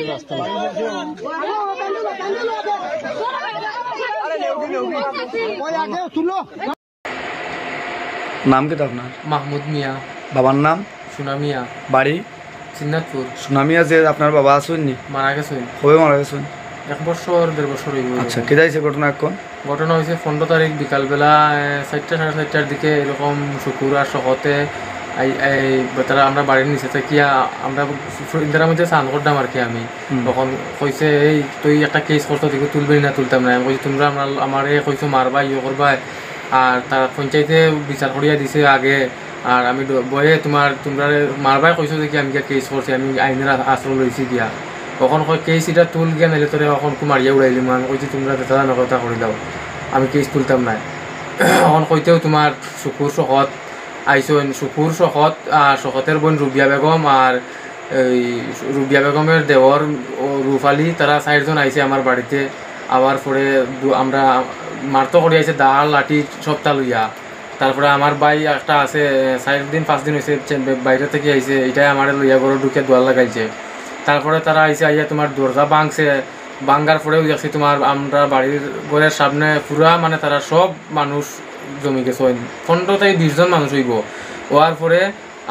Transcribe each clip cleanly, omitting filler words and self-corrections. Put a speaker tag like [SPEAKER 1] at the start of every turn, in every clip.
[SPEAKER 1] নাম কি আপনার?
[SPEAKER 2] মাহমুদ মিয়া।
[SPEAKER 1] বাবার নাম?
[SPEAKER 2] সোনা মিয়া।
[SPEAKER 1] বাড়ি?
[SPEAKER 2] সিন্নাতপুর।
[SPEAKER 1] সোনা মিয়া যে আপনার বাবা আসেননি?
[SPEAKER 2] মারা গেছেন।
[SPEAKER 1] কবে মারা গেছেন?
[SPEAKER 2] 1 বছর 1.5 বছর হইব।
[SPEAKER 1] আচ্ছা, কে যাইছে ঘটনা এখন?
[SPEAKER 2] ঘটনা হয়েছে 15 তারিখ বিকালবেলা 4টা সাড়ে 4টার দিকে এরকম শুকুর আর শখতে তারা আমরা বাড়ির নিচে থাকিয়া আমরা ইন্দিরার মধ্যে স্নান করতাম আর কি। আমি তখন কইছে এই তুই একটা কেস করতো দেখে তুলবি না? তুলতাম না। আমি কইছি তোমরা আমার কইছো মারবা ইয়ে করবা, আর তারা পঞ্চায়েতে বিচার করিয়া দিছে আগে, আর আমি বয়ে তোমরা মারবাই কইছো দেখি আমি গিয়া কেস করছি, আমি আইনের আশ্রয় লইছি গিয়া। তখন কয় কেস এটা তুল গিয়া নাইলে তোরে এখন মারিয়া উড়াইলি। আমি কইছি তোমরা দেখা নকথা করে দাও, আমি কেস তুলতাম না। এখন কইতেও তোমার শুকুর শখত আইসন, শুকুর শখত আর শখতের বোন রুবিয়া বেগম আর এই রুবিয়া বেগমের দেওর রুফ আলী, তারা 4 জন আইসে আমার বাড়িতে। আবার পরে আমরা মারতো করে আইসে দাঁড় লাঠি সবটা লইয়া। তারপরে আমার ভাই একটা আছে 4 দিন 5 দিন হয়েছে বাইরে থেকে আইসে, এটাই আমার লইয়া ঘরে ঢুকে দোয়ার লাগাইছে। তারপরে তারা আইসে আইয়া তোমার দরজা ভাঙছে, ভাঙ্গার পরেও দেখছি তোমার আমরা বাড়ির ঘরের সামনে পুরা মানে তারা সব মানুষ জমি গেছে, 15 থেকে 20 জন মানুষ হইব। হওয়ার পরে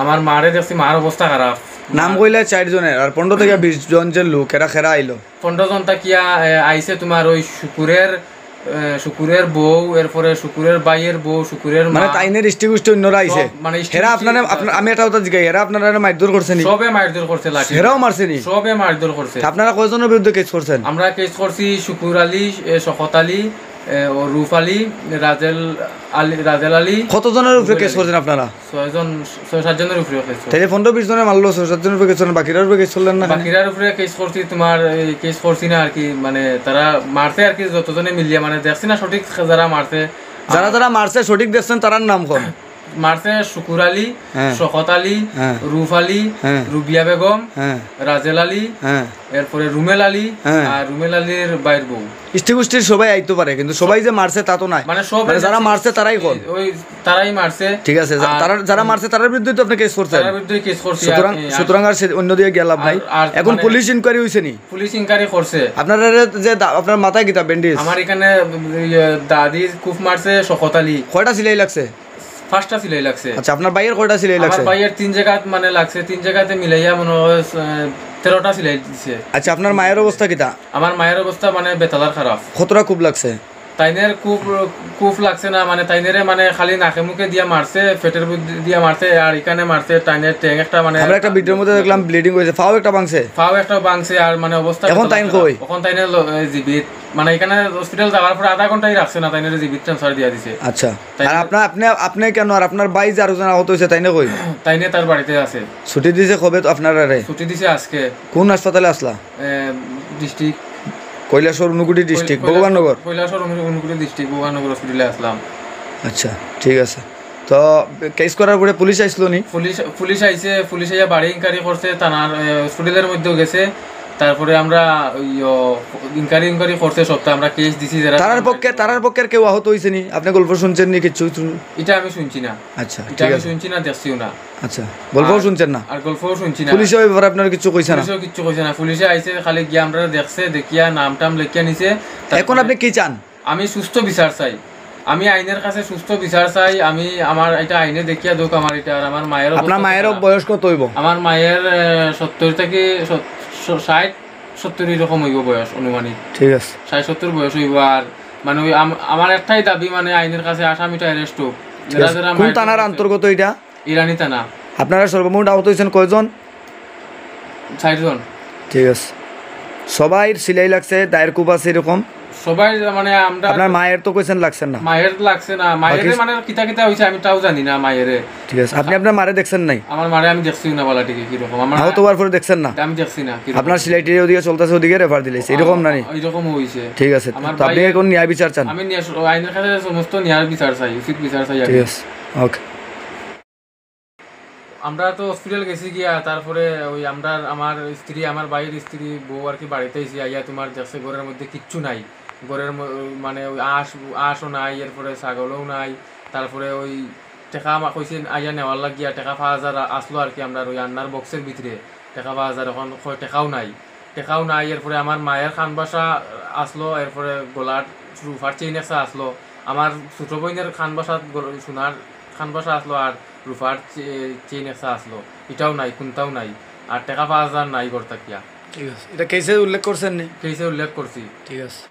[SPEAKER 2] আমার মারে দেখছি মার অবস্থা খারাপ।
[SPEAKER 1] নাম কইলে 4 জনের, আর 15 থেকে 20 জন যে লোক এরা খেরা আইলো?
[SPEAKER 2] 15 জন তাকিয়া আইসে তোমার ওই শুকুরের বউ, এরপরে শুকুরের বাইয়ের বউ, শুকুরের
[SPEAKER 1] মানে তাইনের দৃষ্টিগোষ্ঠী অন্যরা আইছে।
[SPEAKER 2] মানে
[SPEAKER 1] হেরা আপনারা আমি এটা কথা জিজ্ঞাসা, হেরা আপনারা মারধর করছেন?
[SPEAKER 2] সবে মারধর করছে, লাঠি
[SPEAKER 1] হেরাও মারছেনি?
[SPEAKER 2] সবে মারধর করছে।
[SPEAKER 1] আপনারা কয়জনের বিরুদ্ধে কেস করছেন?
[SPEAKER 2] আমরা কেস করছি শুকুর আলী, শখত আলী, রুফ আলী, রাজেল আলী।
[SPEAKER 1] কতজনের উপরে কেস করছেন আপনারা?
[SPEAKER 2] 6-7 জনের উপরে কেস।
[SPEAKER 1] তাইলে 15-20 জনের মারলো, 6-7 জনের উপরে কেস করলেন, বাকিরার উপরে কেস করলেন না?
[SPEAKER 2] বাকিরার উপরে কেস করছি তোমার কেস করছি না আর কি, মানে তারা মারছে আর কি যতজনে মিলিয়ে, মানে দেখছি না সঠিক যারা মারছে।
[SPEAKER 1] যারা মারছে সঠিক দেখছেন তারার নাম কোন?
[SPEAKER 2] মারছে শুকুর আলী, শখত আলী, রুফ আলী, রুবিয়া বেগম, রাজেল আলী, এরপরে রুমেল আলী আর রুমেল আলীর বাইর বউ।
[SPEAKER 1] ইষ্টিগোষ্ঠীর সবাই আইতে পারে, কিন্তু সবাই যে মারছে তা তো নাই।
[SPEAKER 2] মানে সব
[SPEAKER 1] যারা মারছে তারাই কোন?
[SPEAKER 2] ওই তারাই মারছে।
[SPEAKER 1] ঠিক আছে, যারা মারছে তার বিরুদ্ধে তো আপনি কেস করছেন।
[SPEAKER 2] তার বিরুদ্ধে কেস করছি।
[SPEAKER 1] সুতরাং আর অন্য দিকে গেল লাভ নাই। এখন পুলিশ ইনকোয়ারি হইছে নি?
[SPEAKER 2] পুলিশ ইনকোয়ারি করছে।
[SPEAKER 1] আপনারা যে আপনার মাথায় কিতা ব্যান্ডেজ?
[SPEAKER 2] আমার এখানে দাদি কুফ মারছে শখত আলী।
[SPEAKER 1] কয়টা সিলাই লাগছে?
[SPEAKER 2] 5টা সিলাই লাগছে।
[SPEAKER 1] আচ্ছা, আপনার ভাইয়ের কয়টা সিলাই লাগছে?
[SPEAKER 2] আমার ভাইয়ের 3 জায়গা মানে লাগছে, 3 জায়গাতে মিলাইয়া মনে হয় 13টা সিলাই দিছে।
[SPEAKER 1] আচ্ছা, আপনার মায়ের অবস্থা কিতা?
[SPEAKER 2] আমার মায়ের অবস্থা মানে বেতালার খারাপ।
[SPEAKER 1] কতটা খুব লাগছে?
[SPEAKER 2] তাইনের কুফ লাগছে না, মানে তাইনেরে মানে খালি নাকে মুখে দিয়া মারছে, পেটের দিয়া মারছে, আর এখানে মারছে টাইনের ট্যাং একটা, মানে
[SPEAKER 1] আমরা একটা ভিডিওর মধ্যে দেখলাম ব্লিডিং হইছে, ফাও একটা ভাঙছে
[SPEAKER 2] আর মানে অবস্থা।
[SPEAKER 1] এখন তাইন কই?
[SPEAKER 2] এখন তাইনের জীবিত, মানে এখানে হসপিটাল যাওয়ার পর আধা ঘন্টাই রাখছে না, তাইনের জীবিত ট্রান্সফার দিয়া দিছে।
[SPEAKER 1] আচ্ছা, আর আপনি কেন, আর আপনার ভাই যে আরেকজন আহত হইছে তাইনে কই?
[SPEAKER 2] তাইনে তার বাড়িতে আছে।
[SPEAKER 1] ছুটি দিছে কবে তো আপনারা?
[SPEAKER 2] ছুটি দিছে আজকে।
[SPEAKER 1] কোন হাসপাতালে আসলা?
[SPEAKER 2] District
[SPEAKER 1] Kailashahar উনকুটি district Bhagabannagar.
[SPEAKER 2] Kailashahar উনকুটি district Bhagabannagar হসপিটালে আসলাম।
[SPEAKER 1] আচ্ছা, ঠিক আছে। তো কেস করার পরে পুলিশ আইছিল নি?
[SPEAKER 2] পুলিশ আইছে, পুলিশ আইয়া বাড়ি ইনকোয়ারি করছে, থানার হসপিটালের মধ্যেও গেছে। তারপরে আমরা ইনকোয়ারি করছে সপ্তাহ, আমরা কেস দিছি।
[SPEAKER 1] তারার পক্ষে কেউ আহত হইছে নি? আপনি গল্প শুনছেন নি কিছু?
[SPEAKER 2] এটা আমি শুনছি না।
[SPEAKER 1] আচ্ছা,
[SPEAKER 2] এটা আমি শুনছি না, দেখছিও না।
[SPEAKER 1] আচ্ছা, গল্পও শুনছেন না?
[SPEAKER 2] আর গল্পও শুনছি না।
[SPEAKER 1] পুলিশে ওই ব্যাপারে আপনার কিছু কইছে না?
[SPEAKER 2] পুলিশও কিছু কইছে না। পুলিশে আইছে, খালি গিয়া আমরা দেখছে, দেখিয়া নাম টাম লেখিয়া নিছে।
[SPEAKER 1] এখন আপনি কি চান?
[SPEAKER 2] আমি সুস্থ বিচার চাই, আমি আইনের কাছে সুস্থ বিচার চাই। আমি আমার এটা আইনে দেখিয়া দোক আমার এটা। আর আমার মায়ের,
[SPEAKER 1] আপনার মায়েরও বয়স কত হইব?
[SPEAKER 2] আমার মায়ের 70 থেকে 60-70 এরকম হইব বয়স অনুমানিক।
[SPEAKER 1] ঠিক আছে,
[SPEAKER 2] 60-70 বয়স হইব। আর মানে ওই আমার একটাই দাবি, মানে আইনের কাছে আসামিটা অ্যারেস্ট হোক।
[SPEAKER 1] কোন থানার অন্তর্গত এটা?
[SPEAKER 2] ইরানি থানা।
[SPEAKER 1] আপনারা সর্বমোট আহত হয়েছেন কয়জন?
[SPEAKER 2] 4 জন।
[SPEAKER 1] ঠিক আছে, সবাই সিলাই লাগছে, দায়ের কুপ আছে এরকম
[SPEAKER 2] সবাই, মানে আমরা। আপনার
[SPEAKER 1] মায়ের তো কইছেন লাগছেন না?
[SPEAKER 2] মায়ের লাগছে না, মায়ের মানে কিতা কিতা হইছে আমি তাও জানি না মায়ের।
[SPEAKER 1] ঠিক আছে, আপনি আপনার মারে দেখছেন নাই?
[SPEAKER 2] আমার মারে আমি দেখছি না, বলা ঠিক কি রকম আমার
[SPEAKER 1] আহত হওয়ার পরে দেখছেন না?
[SPEAKER 2] আমি দেখছি না।
[SPEAKER 1] আপনার সিলাইটি ওদিকে চলতেছে, ওদিকে রেফার দিলেছে এরকম না?
[SPEAKER 2] এরকম হইছে।
[SPEAKER 1] ঠিক আছে, তো আপনি এখন ন্যায় বিচার চান?
[SPEAKER 2] আমি আইনের কাছে সমস্ত ন্যায় বিচার চাই, উচিত বিচার চাই।
[SPEAKER 1] ঠিক আছে, ওকে।
[SPEAKER 2] আমরা তো হসপিটাল গেছি গিয়া, তারপরে ওই আমার স্ত্রী, আমার ভাইয়ের স্ত্রী বউ আর কি বাড়িতে এসে আইয়া তোমার দেখছে ঘরের মধ্যে কিচ্ছু নাই। ঘরের মানে ওই আঁশও নাই, এরপরে ছাগলও নাই। তারপরে ওই টেকা কইছে আইয়া নেওয়ার লাগিয়া, টাকা 5,000 আসলো আর কি। আমরা ওই আন্নার বক্সের ভিতরে টাকা 5,000, এখন টেকাও নাই। টেকাও নাই, এরপরে আমার মায়ের খান বাসা আসলো, এরপরে গলার রুফার চেইন একটা আসলো, আমার ছোট বোনের খান বাসাত সোনার খান বাসা আসলো, আর রুফার চেইন একটা আসলো, এটাও নাই, কোনটাও নাই। আর টাকা 5,000 নাই গড় থাকিয়া।
[SPEAKER 1] ঠিক আছে, এটা কেসে উল্লেখ করছেন নি?
[SPEAKER 2] কেসে উল্লেখ করছি।
[SPEAKER 1] ঠিক আছে।